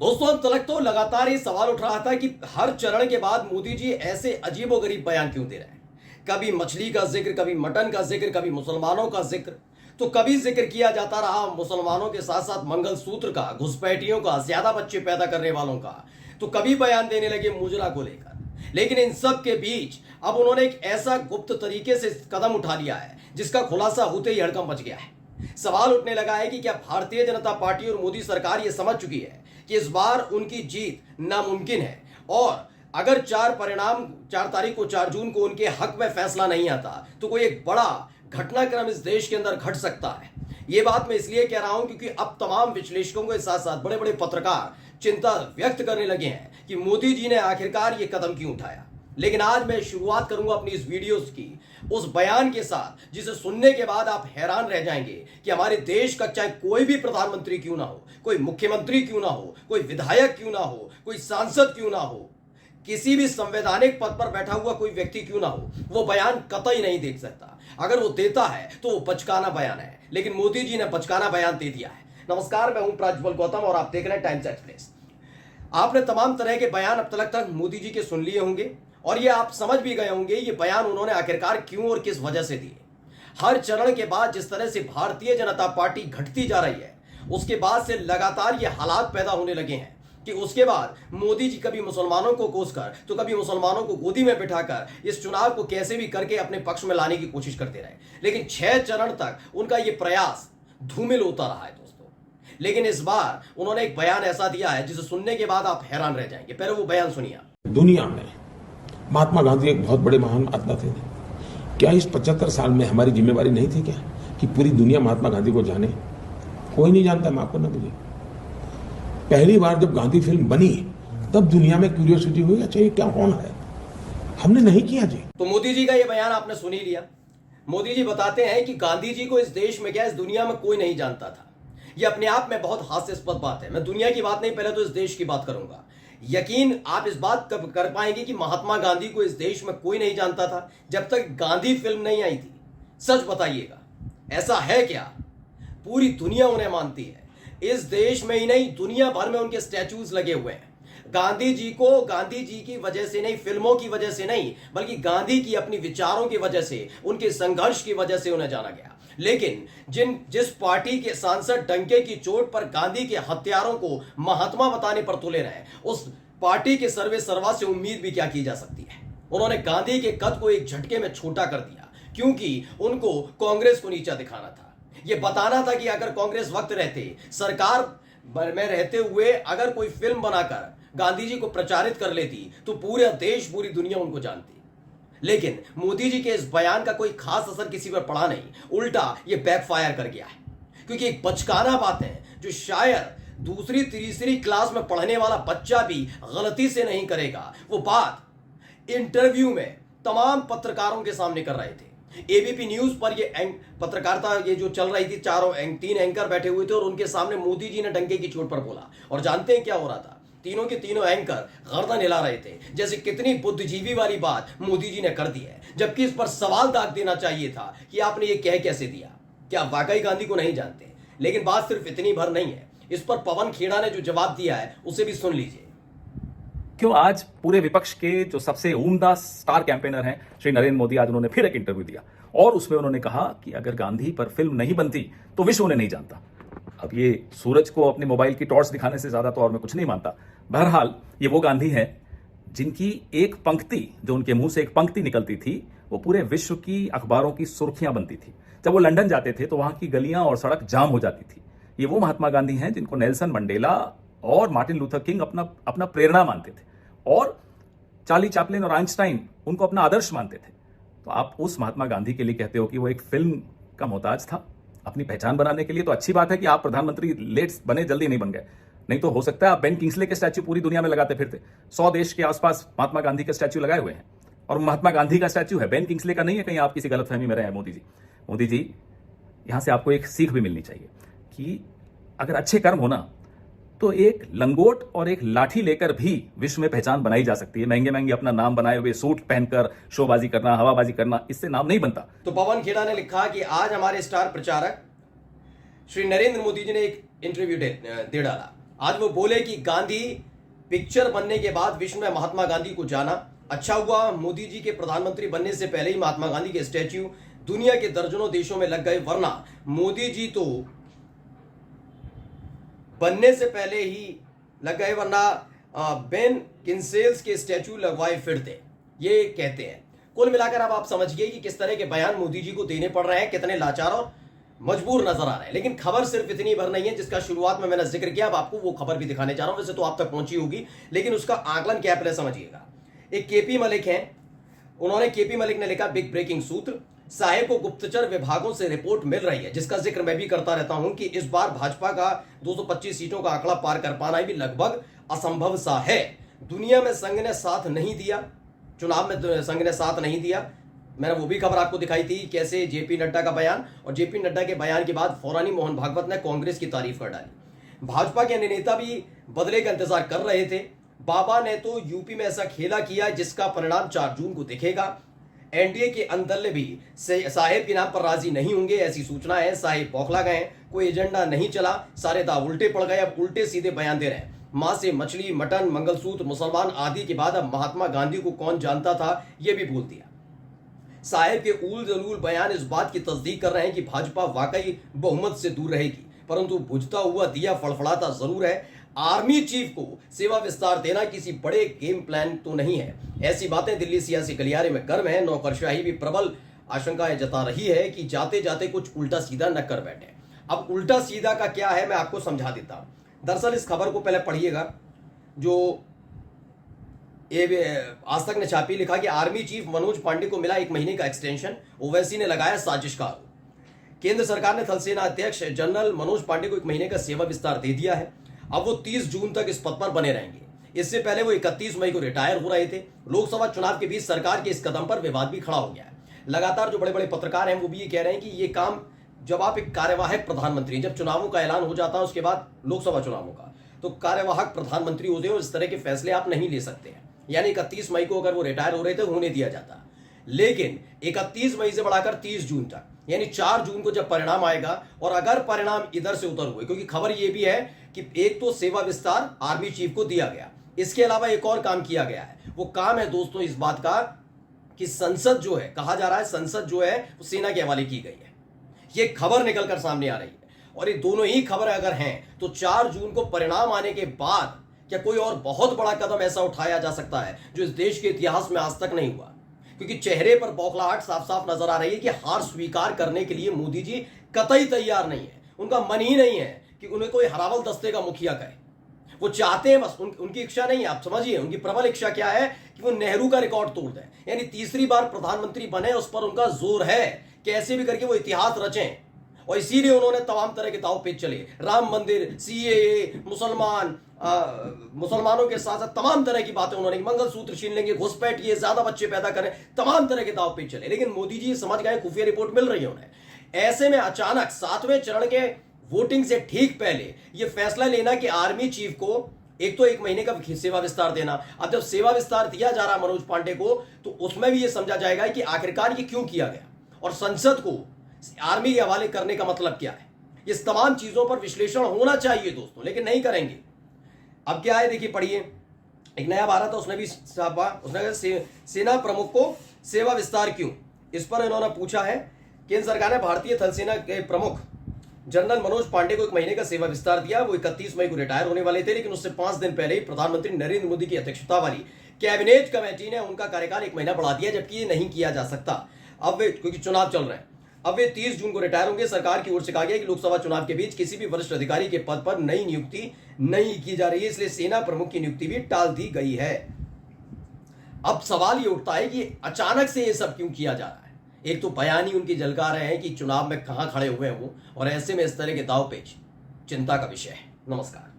दोस्तों, अब तक तो लगातार ये सवाल उठ रहा था कि हर चरण के बाद मोदी जी ऐसे अजीबोगरीब बयान क्यों दे रहे हैं। कभी मछली का जिक्र, कभी मटन का जिक्र, कभी मुसलमानों का जिक्र। तो कभी जिक्र किया जाता रहा मुसलमानों के साथ साथ मंगलसूत्र का, घुसपैठियों का, ज्यादा बच्चे पैदा करने वालों का। तो कभी बयान देने लगे मुजरा को लेकर। लेकिन इन सब के बीच अब उन्होंने एक ऐसा गुप्त तरीके से कदम उठा लिया है जिसका खुलासा होते ही हड़कंप मच गया है। सवाल उठने लगा है कि क्या भारतीय जनता पार्टी और मोदी सरकार ये समझ चुकी है कि इस बार उनकी जीत नामुमकिन है, और अगर 4 तारीख को 4 जून को उनके हक में फैसला नहीं आता तो कोई एक बड़ा घटनाक्रम इस देश के अंदर घट सकता है। ये बात मैं इसलिए कह रहा हूं क्योंकि अब तमाम विश्लेषकों के साथ साथ बड़े बड़े पत्रकार चिंता व्यक्त करने लगे हैं कि मोदी जी ने आखिरकार ये कदम क्यों उठाया। लेकिन आज मैं शुरुआत करूंगा अपनी इस वीडियो की उस बयान के साथ जिसे सुनने के बाद आप हैरान रह जाएंगे कि हमारे देश का चाहे कोई भी प्रधानमंत्री क्यों ना हो, कोई मुख्यमंत्री क्यों ना हो, कोई विधायक क्यों ना हो, कोई सांसद क्यों ना हो, किसी भी संवैधानिक पद पर बैठा हुआ कोई व्यक्ति क्यों ना हो, वो बयान कतई नहीं देख सकता। अगर वो देता है तो वो बचकाना बयान है, लेकिन मोदी जी ने बचकाना बयान दे दिया है। नमस्कार, मैं हूं प्राज्वल गौतम और आप देख रहे हैं टाइम्स एक्सप्रेस। आपने तमाम तरह के बयान अब तक मोदी जी के सुन लिए होंगे और ये आप समझ भी गए होंगे ये बयान उन्होंने आखिरकार क्यों और किस वजह से दिए। हर चरण के बाद जिस तरह से भारतीय जनता पार्टी घटती जा रही है, उसके बाद से लगातार ये हालात पैदा होने लगे हैं कि उसके बाद मोदी जी कभी मुसलमानों को कोसकर तो कभी मुसलमानों को गोदी में बिठाकर इस चुनाव को कैसे भी करके अपने पक्ष में लाने की कोशिश करते रहे। लेकिन 6 चरण तक उनका ये प्रयास धूमिल होता रहा है दोस्तों। लेकिन इस बार उन्होंने एक बयान ऐसा दिया है जिसे सुनने के बाद आप हैरान रह जाएंगे। पहले वो बयान सुनिए। दुनिया में महात्मा गांधी एक बहुत बड़े महान आत्मा थे। क्या इस 75 साल में हमारी जिम्मेवारी नहीं थी क्या कि पूरी दुनिया महात्मा गांधी को जाने? कोई नहीं जानता, माफ करना मुझे। पहली बार जब गांधी फिल्म बनी तब दुनिया में क्यूरियोसिटी हुई, अच्छा ये क्या, कौन है? हमने नहीं किया जी। तो मोदी जी का ये बयान आपने सुन ही लिया। मोदी जी बताते हैं कि गांधी जी को इस देश में क्या, इस दुनिया में कोई नहीं जानता था। ये अपने आप में बहुत हास्यास्पद बात है। मैं दुनिया की बात नहीं, पहले तो इस देश की बात करूंगा। यकीन आप इस बात कब कर पाएंगे कि महात्मा गांधी को इस देश में कोई नहीं जानता था जब तक गांधी फिल्म नहीं आई थी? सच बताइएगा, ऐसा है क्या? पूरी दुनिया उन्हें मानती है। इस देश में ही नहीं, दुनिया भर में उनके स्टैचूज लगे हुए हैं। गांधी जी को गांधी जी की वजह से नहीं, फिल्मों की वजह से नहीं, बल्कि गांधी की अपनी विचारों की वजह से, उनके संघर्ष की वजह से उन्हें जाना गया। लेकिन जिस पार्टी के सांसद डंके की चोट पर गांधी के हत्यारों को महात्मा बताने पर तुले रहे, उस पार्टी के सर्वे सर्वा से उम्मीद भी क्या की जा सकती है। उन्होंने गांधी के कद को एक झटके में छोटा कर दिया क्योंकि उनको कांग्रेस को नीचा दिखाना था। यह बताना था कि अगर कांग्रेस वक्त रहते, सरकार में रहते हुए अगर कोई फिल्म बनाकर गांधी जी को प्रचारित कर लेती तो पूरा देश, पूरी दुनिया उनको जानती। लेकिन मोदी जी के इस बयान का कोई खास असर किसी पर पड़ा नहीं, उल्टा ये बैकफायर कर गया है। क्योंकि एक बचकाना बात है जो शायद दूसरी तीसरी क्लास में पढ़ने वाला बच्चा भी गलती से नहीं करेगा, वो बात इंटरव्यू में तमाम पत्रकारों के सामने कर रहे थे। एबीपी न्यूज पर ये पत्रकारिता ये जो चल रही थी, 3 एंकर बैठे हुए थे और उनके सामने मोदी जी ने डंके की चोट पर बोला। और जानते हैं क्या हो रहा था? तीनों के तीनों एंकर गर्दन हिला रहे थे, जैसे कितनी बुद्धिजीवी वाली बात मोदी जी ने कर दी है। जबकि इस पर सवाल दाग देना चाहिए था कि आपने ये कह कैसे दिया, क्या वाकई गांधी को नहीं जानते? लेकिन बात सिर्फ इतनी भर नहीं है, इस पर पवन खेड़ा ने जो जवाब दिया है उसे भी सुन लीजिए। क्यों आज पूरे विपक्ष के जो सबसे उम्दा स्टार कैंपेनर हैं श्री नरेंद्र मोदी, आज उन्होंने फिर एक इंटरव्यू दिया और उसमें उन्होंने कहा कि अगर गांधी पर फिल्म नहीं बनती तो विश्व उन्हें नहीं जानता। अब ये सूरज को अपने मोबाइल की टॉर्च दिखाने से ज्यादा तो और मैं कुछ नहीं मानता। बहरहाल ये वो गांधी हैं जिनकी एक पंक्ति, जो उनके मुंह से एक पंक्ति निकलती थी, वो पूरे विश्व की अखबारों की सुर्खियां बनती थी। जब वो लंदन जाते थे तो वहां की गलियां और सड़क जाम हो जाती थी। ये वो महात्मा गांधी हैं जिनको नेल्सन मंडेला और मार्टिन लूथर किंग अपना प्रेरणा मानते थे और चार्ली चैपलिन और आइंस्टाइन उनको अपना आदर्श मानते थे। तो आप उस महात्मा गांधी के लिए कहते हो कि वो एक फिल्म का मोहताज था अपनी पहचान बनाने के लिए? तो अच्छी बात है कि आप प्रधानमंत्री लेट बने, जल्दी नहीं बन गए। नहीं तो हो सकता है आप बेन किंग्सले के स्टैच्यू पूरी दुनिया में लगाते फिरते। 100 देश के आसपास महात्मा गांधी के स्टैच्यू लगाए हुए हैं और महात्मा गांधी का स्टैच्यू है, बेन किंग्सले का नहीं है। कहीं आप किसी गलतफहमी में रहे हैं मोदी जी, यहां से आपको एक सीख भी मिलनी चाहिए कि अगर अच्छे कर्म होना तो एक लंगोट और एक लाठी लेकर भी विश्व में पहचान बनाई जा सकती है। महंगे महंगे अपना नाम बनाए हुए सूट पहनकर शोबाजी करना, हवाबाजी करना, इससे नाम नहीं बनता। तो पवन खेड़ा ने लिखा कि आज हमारे स्टार प्रचारक श्री नरेंद्र मोदी जी ने एक इंटरव्यू दे डाला। आज वो बोले कि गांधी पिक्चर बनने के बाद विश्व में महात्मा गांधी को जाना। अच्छा हुआ मोदी जी के प्रधानमंत्री बनने से पहले ही महात्मा गांधी के स्टैच्यू दुनिया के दर्जनों देशों में लग गए, वरना मोदी जी तो बनने से पहले ही लग गए, वरना बेन किंसेल्स के स्टैच्यू लगवाए फिरते, ये कहते हैं। कुल मिलाकर अब आप समझिए कि किस तरह के बयान मोदी जी को देने पड़ रहे हैं, कितने लाचार और मजबूर नजर आ रहे हैं। लेकिन खबर सिर्फ इतनी भर नहीं है जिसका शुरुआत में मैंने जिक्र किया। अब आपको वो खबर भी दिखाने जा रहा हूं, वैसे तो आप तक पहुंची होगी, लेकिन उसका आकलन क्या है पहले समझिएगा। एक केपी मलिक हैं, केपी मलिक ने लिखा बिग ब्रेकिंग सूत्र, साहेब को गुप्तचर विभागों से रिपोर्ट मिल रही है, जिसका जिक्र मैं भी करता रहता हूं कि इस बार भाजपा का 225 सीटों का आंकड़ा पार कर पाना भी लगभग असंभव सा है। दुनिया में संघ ने साथ नहीं दिया, चुनाव में संघ ने साथ नहीं दिया। मैंने वो भी खबर आपको दिखाई थी, कैसे जेपी नड्डा का बयान, और जेपी नड्डा के बयान के बाद फौरन ही मोहन भागवत ने कांग्रेस की तारीफ कर डाली। भाजपा के अन्य नेता भी बदले का इंतजार कर रहे थे। बाबा ने तो यूपी में ऐसा खेला किया जिसका परिणाम 4 जून को दिखेगा। एनडीए के अंदर भी साहेब के नाम पर राजी नहीं होंगे, ऐसी सूचना है। साहेब बौखला गए, कोई एजेंडा नहीं चला, सारे दाव उल्टे पड़ गए, अब उल्टे सीधे बयान दे रहे हैं। मां से मछली, मटन, मंगलसूत्र, मुसलमान आदि के बाद अब महात्मा गांधी को कौन जानता था, यह भी भूल दिया। साहेब के उल जलूल बयान इस बात की तस्दीक कर रहे हैं कि भाजपा वाकई बहुमत से दूर रहेगी, परंतु बुझता हुआ दिया फड़फड़ाता जरूर है। आर्मी चीफ को सेवा विस्तार देना किसी बड़े गेम प्लान तो नहीं है। ऐसी बातें दिल्ली सियासी गलियारे में गर्म है। नौकरशाही भी प्रबल आशंकाएं जता रही है कि जाते जाते कुछ उल्टा सीधा न कर बैठे। अब उल्टा सीधा का क्या है मैं आपको समझा देता हूं। दरअसल इस खबर को पहले पढ़िएगा जो आज तक ने छापी, लिखा कि आर्मी चीफ मनोज पांडे को मिला 1 महीने का एक्सटेंशन, ओवैसी ने लगाया साजिश का आरोप। केंद्र सरकार ने थल सेना अध्यक्ष जनरल मनोज पांडे को 1 महीने का सेवा विस्तार दे दिया है। अब वो 30 जून तक इस पद पर बने रहेंगे। इससे पहले वो 31 मई को रिटायर हो रहे थे। लोकसभा चुनाव के बीच सरकार के इस कदम पर विवाद भी खड़ा हो गया है। लगातार जो बड़े बड़े पत्रकार हैं वो भी ये कह रहे हैं कि ये काम, जब आप एक कार्यवाहक प्रधानमंत्री, जब चुनावों का ऐलान हो जाता है उसके बाद लोकसभा चुनावों का, तो कार्यवाहक प्रधानमंत्री होते हैं, इस तरह के फैसले आप नहीं ले सकते हैं। यानी 31 मई को अगर वो रिटायर हो रहे थे होने दिया जाता, लेकिन 31 मई से बढ़ाकर 30 जून तक, यानी 4 जून को जब परिणाम आएगा, और अगर परिणाम इधर से उधर हुए, क्योंकि खबर ये भी है कि एक तो सेवा विस्तार आर्मी चीफ को दिया गया, इसके अलावा एक और काम किया गया है। वो काम है दोस्तों इस बात का कि संसद जो है, कहा जा रहा है संसद जो है वो सेना के हवाले की गई है। ये खबर निकलकर सामने आ रही है, और ये दोनों ही खबरें अगर हैं तो 4 जून को परिणाम आने के बाद क्या कोई और बहुत बड़ा कदम ऐसा उठाया जा सकता है जो इस देश के इतिहास में आज तक नहीं हुआ। क्योंकि चेहरे पर बौखलाहट साफ साफ नजर आ रही है कि हार स्वीकार करने के लिए मोदी जी कतई तैयार नहीं है। उनका मन ही नहीं है कि उन्हें कोई हरावल दस्ते का मुखिया कहे। वो चाहते हैं बस, उनकी इच्छा नहीं है, आप समझिए उनकी प्रबल इच्छा क्या है कि वो नेहरू का रिकॉर्ड तोड़ दें, यानी तीसरी बार प्रधानमंत्री बने, उस पर उनका जोर है, कैसे भी करके वो इतिहास रचें। और इसीलिए उन्होंने तमाम तरह के दाव पेच चले, राम मंदिर, सीएए, मुसलमानों के साथ साथ तमाम तरह की बातें उन्होंने, मंगलसूत्र छीन लेंगे, घुसपैठ, ये ज्यादा बच्चे पैदा करें, तमाम तरह के दाव पेच चले। लेकिन मोदी जी समझ गए, खुफिया रिपोर्ट मिल रही है उन्हें। ऐसे में अचानक 7वें चरण के वोटिंग से ठीक पहले यह फैसला लेना कि आर्मी चीफ को एक तो 1 महीने का सेवा विस्तार देना। अब जब सेवा विस्तार दिया जा रहा है मनोज पांडे को, तो उसमें भी यह समझा जाएगा कि आखिरकार ये क्यों किया गया और संसद को आर्मी के हवाले करने का मतलब क्या है। इस तमाम चीजों पर विश्लेषण होना चाहिए दोस्तों, लेकिन नहीं करेंगे। अब क्या है देखिए, पढ़िए, एक नया भारत है उसने भी छापा, उसने कहा सेना प्रमुख को सेवा विस्तार क्यों, इस पर इन्होंने पूछा है। केंद्र सरकार ने भारतीय थल सेना के प्रमुख जनरल मनोज पांडे को 1 महीने का सेवा विस्तार दिया। वो 31 मई को रिटायर होने वाले थे, लेकिन उससे 5 दिन पहले ही प्रधानमंत्री नरेंद्र मोदी की अध्यक्षता वाली कैबिनेट कमेटी ने उनका कार्यकाल 1 महीना बढ़ा दिया, जबकि ये नहीं किया जा सकता अब वे, क्योंकि चुनाव चल रहे हैं। अब वे 30 जून को रिटायर होंगे। सरकार की ओर से कहा गया कि लोकसभा चुनाव के बीच किसी भी वरिष्ठ अधिकारी के पद पर नई नियुक्ति नहीं की जा रही है, इसलिए सेना प्रमुख की नियुक्ति भी टाल दी गई है। अब सवाल ये उठता है कि अचानक से ये सब क्यों किया जा रहा है। एक तो बयान ही उनकी झलका रहे हैं कि चुनाव में कहां खड़े हुए हैं वो, और ऐसे में इस तरह के दाव पेच चिंता का विषय है। नमस्कार।